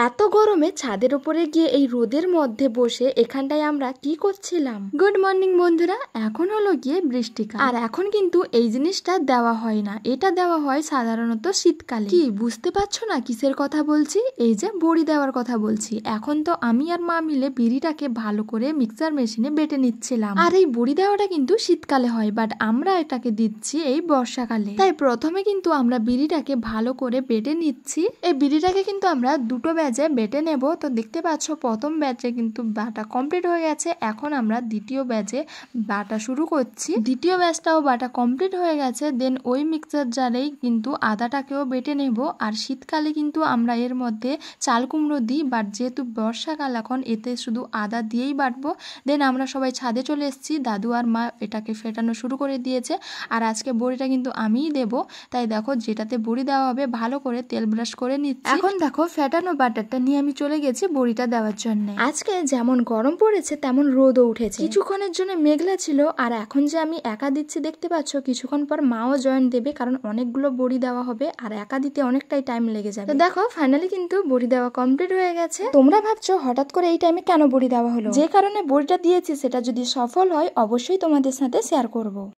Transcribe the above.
এত গরমে ছাদের উপরে গিয়ে এই রোদের মধ্যে বসে এখানটায় আমরা কি করছিলাম। গুড মর্নিং বন্ধুরা, এখন হলো গিয়ে বৃষ্টিকাল, আর এখন কিন্তু এই জিনিসটা দেওয়া হয় না, এটা দেওয়া হয় সাধারণত শীতকালে। কি বুঝতে পারছো না কিসের কথা বলছি? এই যে বড়ি দেওয়ার কথা বলছি। এখন তো আমি আর মা মিলে বিড়িটাকে ভালো করে মিক্সার মেশিনে বেটে নিচ্ছিলাম, আর এই বড়ি দেওয়াটা কিন্তু শীতকালে হয়, বাট আমরা এটাকে দিচ্ছি এই বর্ষাকালে। তাই প্রথমে কিন্তু আমরা বিড়িটাকে ভালো করে বেটে নিচ্ছি। এই বিড়িটাকে কিন্তু আমরা দুটো ব্যাচে বেটে নেব। তো দেখতে পাচ্ছ প্রথম ব্যাচে কিন্তু বাটা কমপ্লিট হয়ে গেছে, এখন আমরা দ্বিতীয় ব্যাচে বাটা শুরু করছি। দ্বিতীয় ব্যাচটাও বাটা কমপ্লিট হয়ে গেছে। দেন ওই মিক্সার জারেই কিন্তু আদাটাকেও বেটে নেব। আর শীতকালে কিন্তু আমরা এর মধ্যে চাল কুমড়ো দিই, বাট যেহেতু বর্ষাকাল এখন এতে শুধু আদা দিয়েই বাটবো। দেন আমরা সবাই ছাদে চলে এসেছি, দাদু আর মা এটাকে ফেটানো শুরু করে দিয়েছে। আর আজকে বড়িটা কিন্তু আমিই দেব, তাই দেখো যেটাতে বড়ি দেওয়া হবে ভালো করে তেল ব্রাশ করে নিচ্ছি। এখন দেখো ফেটানো বাটারটা নিয়ে আমি চলে গেছি বড়িটা দেওয়ার জন্য। আজকে যেমন গরম পড়েছে তেমন রোদও উঠেছে, কিছুক্ষণের জন্য মেঘলা ছিল। আর এখন যে আমি একা দিচ্ছি দেখতে পাচ্ছ, কিছুক্ষণ পর মাও জয়েন দেবে, কারণ অনেকগুলো বড়ি দেওয়া হবে আর একা দিতে অনেকটাই টাইম লেগে যাবে। তো দেখো ফাইনালি কিন্তু বড়ি দেওয়া কমপ্লিট হয়ে গেছে। তোমরা ভাবছো হঠাৎ করে এই টাইমে কেন বড়ি দেওয়া হলো? যে কারণে বড়িটা দিয়েছি সেটা যদি সফল হয় অবশ্যই তোমাদের সাথে শেয়ার করব।